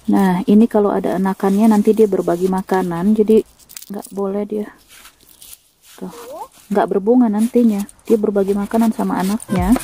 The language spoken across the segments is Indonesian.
Nah, ini kalau ada anakannya nanti dia berbagi makanan, jadi nggak boleh dia. Tuh, nggak berbunga nantinya. Dia berbagi makanan sama anaknya.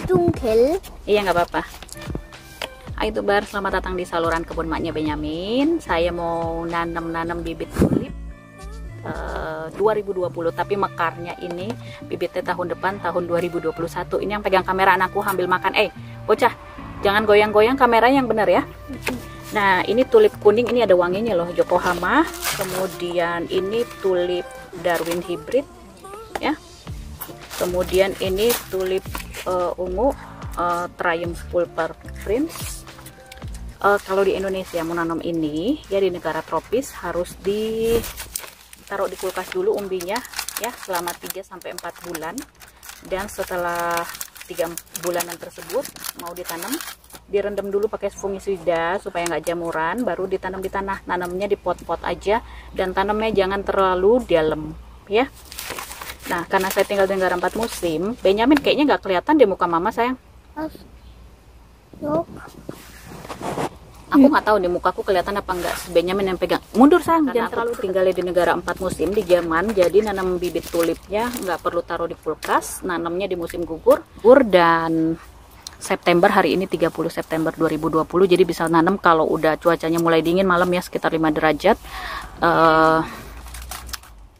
Tungkel. Iya, nggak apa-apa. Hai Tubar, selamat datang di saluran kebun maknya Benyamin. Saya mau nanam bibit tulip 2020, tapi mekarnya ini bibitnya tahun depan, tahun 2021. Ini yang pegang kamera anakku ambil makan. Bocah, jangan goyang-goyang kamera yang benar ya. Nah, ini tulip kuning, ini ada wanginya loh, Yokohama. Kemudian ini tulip Darwin hybrid ya. Kemudian ini tulip ungu Triumph Pulper Prince. Kalau di Indonesia mau nanam ini ya, di negara tropis harus ditaruh di kulkas dulu umbinya ya selama 3-4 bulan, dan setelah 3 bulanan tersebut mau ditanam, direndam dulu pakai fungisida supaya nggak jamuran, baru ditanam di tanah. Nanamnya di pot-pot aja, dan tanamnya jangan terlalu dalam ya. Nah, karena saya tinggal di negara 4 musim, Benyamin kayaknya nggak kelihatan di muka mama sayang. Aku nggak tahu di mukaku kelihatan apa enggak. Benyamin yang pegang. Mundur sayang, jangan terlalu tinggal di negara 4 musim di Jerman. Jadi nanam bibit tulipnya nggak perlu taruh di kulkas, nanamnya di musim gugur. Dan September, hari ini 30 September 2020, jadi bisa nanam kalau udah cuacanya mulai dingin malam ya, sekitar 5 derajat.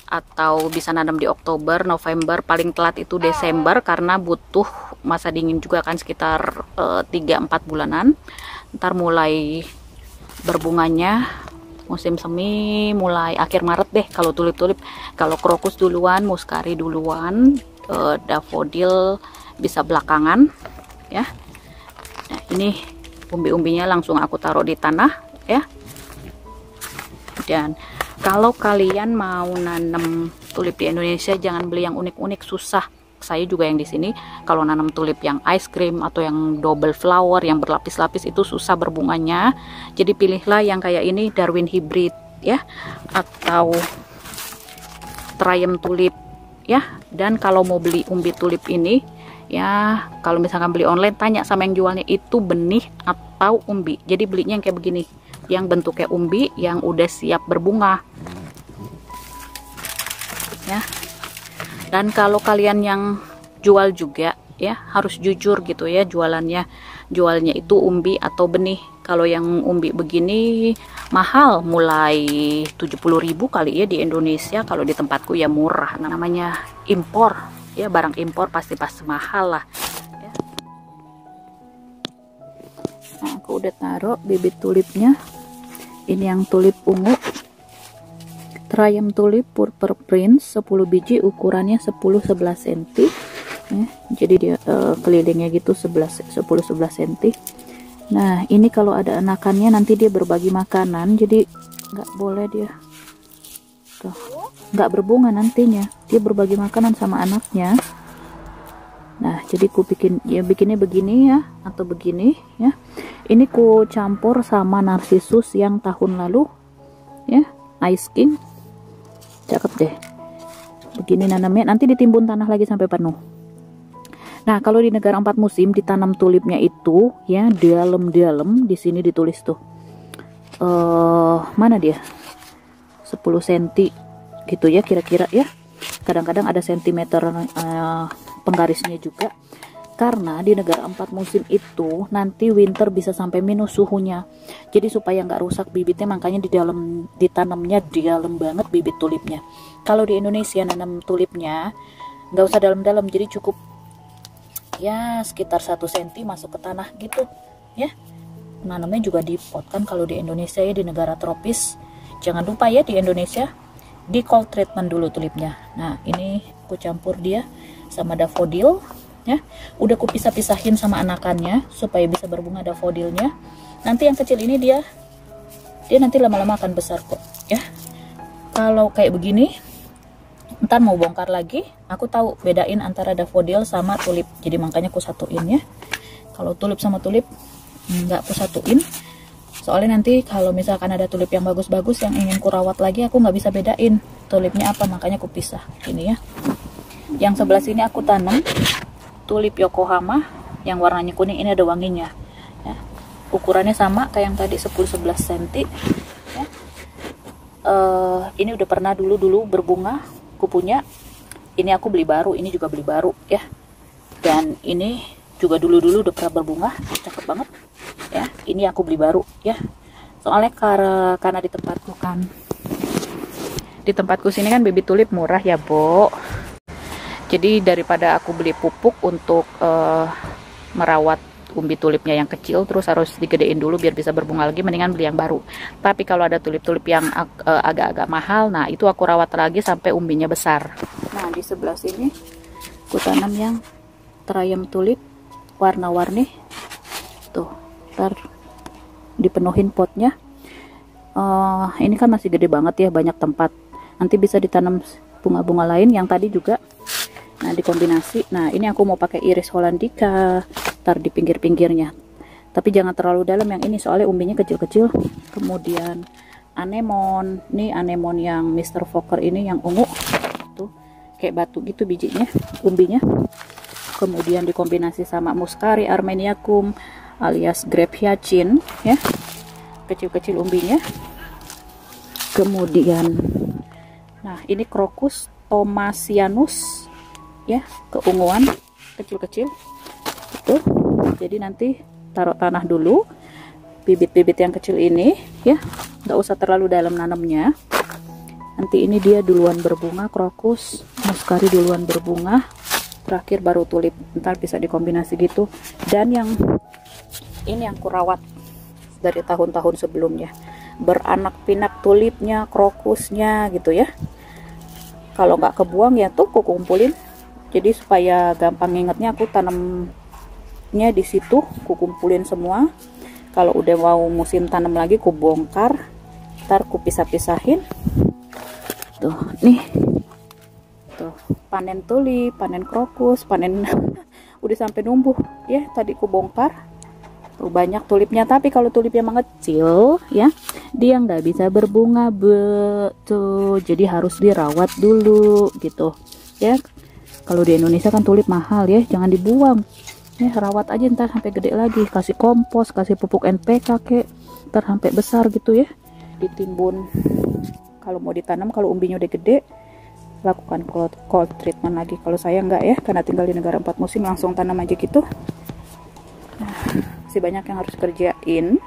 Atau bisa nanam di Oktober, November, paling telat itu Desember, karena butuh masa dingin juga kan, sekitar 3-4 bulanan. Ntar mulai berbunganya musim semi mulai akhir Maret deh kalau tulip-tulip. Kalau krokus duluan, muskari duluan, daffodil bisa belakangan ya. Nah, ini umbi-umbinya langsung aku taruh di tanah ya. Dan kalau kalian mau nanam tulip di Indonesia, jangan beli yang unik-unik, susah. Saya juga yang di sini kalau nanam tulip yang ice cream atau yang double flower yang berlapis-lapis itu susah berbunganya. Jadi pilihlah yang kayak ini, Darwin hybrid ya, atau Triumph tulip ya. Dan kalau mau beli umbi tulip ini ya, kalau misalkan beli online, tanya sama yang jualnya itu benih atau umbi. Jadi belinya yang kayak begini, yang bentuknya umbi yang udah siap berbunga ya. Dan kalau kalian yang jual juga ya, harus jujur gitu ya jualnya itu umbi atau benih. Kalau yang umbi begini mahal, mulai 70.000 kali ya di Indonesia. Kalau di tempatku ya murah, namanya impor ya, barang impor pasti mahal lah ya. Nah, aku udah taruh bibit tulipnya. Ini yang tulip ungu Triumph tulip Purple Prince 10 biji, ukurannya 10-11 cm ya. Jadi dia kelilingnya gitu 10-11 cm. Nah, ini kalau ada anakannya nanti dia berbagi makanan, jadi nggak boleh dia. Tuh, nggak berbunga nantinya. Dia berbagi makanan sama anaknya. Nah, jadi ku bikinnya begini ya, atau begini ya. Ini ku campur sama narsisus yang tahun lalu ya, Ice King. Cakep deh. Begini nanamnya, nanti ditimbun tanah lagi sampai penuh. Nah, kalau di negara 4 musim ditanam tulipnya itu ya dalam-dalam, di sini ditulis tuh. Mana dia? 10 cm gitu ya kira-kira ya. Kadang-kadang ada sentimeter penggarisnya juga. Karena di negara 4 musim itu nanti winter bisa sampai minus suhunya. Jadi supaya nggak rusak bibitnya, makanya ditanamnya di dalam banget bibit tulipnya. Kalau di Indonesia nanam tulipnya nggak usah dalam-dalam, jadi cukup ya sekitar 1 cm masuk ke tanah gitu ya. Nanamnya juga di pot kan kalau di Indonesia ya, di negara tropis. Jangan lupa ya di Indonesia di cold treatment dulu tulipnya. Nah, ini aku campur dia sama daffodil ya. Udah aku pisah-pisahin sama anakannya supaya bisa berbunga daffodilnya. Nanti yang kecil ini dia nanti lama-lama akan besar kok ya. Kalau kayak begini Ntar mau bongkar lagi, aku tahu bedain antara daffodil sama tulip, jadi makanya aku satuin ya. Kalau tulip sama tulip nggak aku satuin, soalnya nanti kalau misalkan ada tulip yang bagus-bagus yang ingin ku rawat lagi, aku nggak bisa bedain tulipnya apa, makanya aku pisah ini ya. Yang sebelah sini aku tanam tulip Yokohama yang warnanya kuning, ini ada wanginya ya. Ukurannya sama kayak yang tadi 10-11 cm ya. Ini udah pernah dulu berbunga, aku punya. Ini aku beli baru, ini juga beli baru ya. Dan ini juga dulu udah pernah berbunga, cakep banget ya. Ini aku beli baru ya, soalnya karena di tempatku sini kan baby tulip murah ya, Bo. Jadi daripada aku beli pupuk untuk merawat umbi tulipnya yang kecil terus harus digedein dulu biar bisa berbunga lagi, mendingan beli yang baru. Tapi kalau ada tulip-tulip yang agak-agak mahal, nah itu aku rawat lagi sampai umbinya besar. Nah di sebelah sini aku tanam yang trayem tulip warna-warni tuh, ntar dipenuhin potnya. Ini kan masih gede banget ya, banyak tempat, nanti bisa ditanam bunga-bunga lain yang tadi juga. Nah dikombinasi. Nah ini aku mau pakai iris hollandica ntar di pinggir-pinggirnya, tapi jangan terlalu dalam yang ini soalnya umbinya kecil-kecil. Kemudian anemon, nih anemon yang Mr. Fokker ini yang ungu tuh, kayak batu gitu bijinya, umbinya. Kemudian dikombinasi sama muscari armeniacum alias grape hyacinth ya, kecil-kecil umbinya. Kemudian nah ini crocus thomasianus ya, keunguan kecil-kecil itu. Jadi nanti taruh tanah dulu bibit-bibit yang kecil ini ya, nggak usah terlalu dalam nanamnya. Nanti ini dia duluan berbunga, crocus, muscari duluan berbunga, terakhir baru tulip, ntar bisa dikombinasi gitu. Dan yang ini yang kurawat dari tahun-tahun sebelumnya, beranak pinak tulipnya, crocusnya gitu ya. Kalau nggak kebuang ya tuh aku kumpulin, jadi supaya gampang ingetnya aku tanamnya di situ, aku kumpulin semua. Kalau udah mau musim tanam lagi aku bongkar, ntar aku pisah-pisahin tuh. Nih tuh, panen tulip, panen crocus, panen udah sampai numbuh ya, tadi aku bongkar tuh banyak tulipnya. Tapi kalau tulipnya mengecil ya, dia nggak bisa berbunga betul, jadi harus dirawat dulu gitu ya. Kalau di Indonesia kan tulip mahal ya, jangan dibuang ya, rawat aja ntar sampai gede lagi, kasih kompos, kasih pupuk NPK kek, ntar sampai besar gitu ya, ditimbun. Kalau mau ditanam, kalau umbinya udah gede, lakukan cold treatment lagi. Kalau saya enggak ya, karena tinggal di negara 4 musim, langsung tanam aja gitu. Nah, masih banyak yang harus kerjain.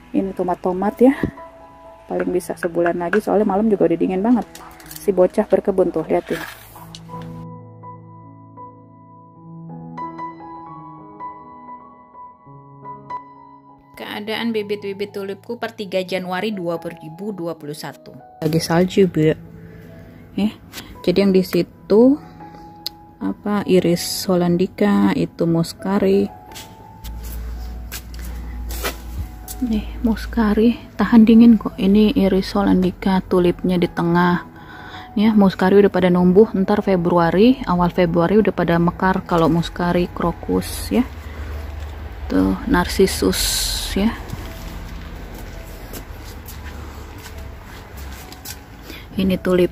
Ini tomat-tomat ya, paling bisa sebulan lagi, soalnya malam juga udah dingin banget. Si bocah berkebun tuh, lihat ya. Keadaan bibit-bibit tulipku per 3 Januari 2021. Lagi salju, Bu. Jadi yang di situ apa, iris hollandica, itu muscari. Nih, muscari tahan dingin kok. Ini iris hollandica, tulipnya di tengah. Ya, muscari udah pada numbuh, ntar Februari, awal Februari udah pada mekar kalau muscari, crocus ya. Tuh, narcissus ya. Ini tulip.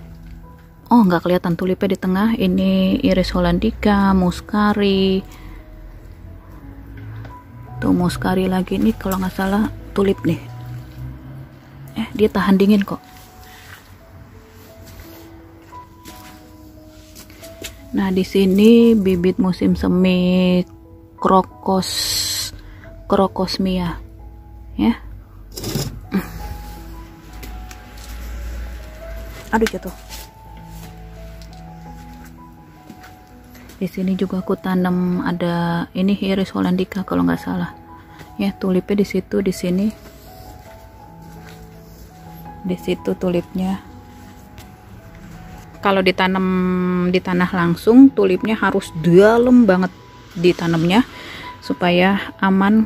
Oh, nggak kelihatan tulipnya di tengah. Ini iris hollandica, muscari. Tuh muscari lagi nih, kalau nggak salah tulip nih. Dia tahan dingin kok. Nah, di sini bibit musim semi crocosmia ya. Aduh, jatuh. Di sini juga aku tanam ada ini iris hollandica kalau nggak salah. Ya, tulipnya di situ, di sini. Di situ tulipnya. Kalau ditanam di tanah langsung, tulipnya harus dalam banget ditanamnya supaya aman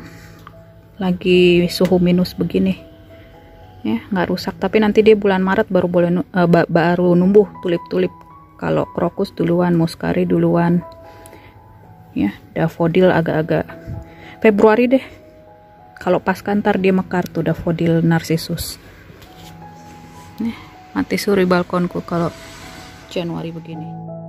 lagi suhu minus begini. Ya, nggak rusak. Tapi nanti dia bulan Maret baru boleh baru numbuh tulip-tulip Kalau krokus duluan, muskari duluan. Ya, daffodil agak-agak Februari deh. Kalau pasca ntar dia mekar tuh daffodil narcissus. Nih, mati suri balkonku kalau Januari begini.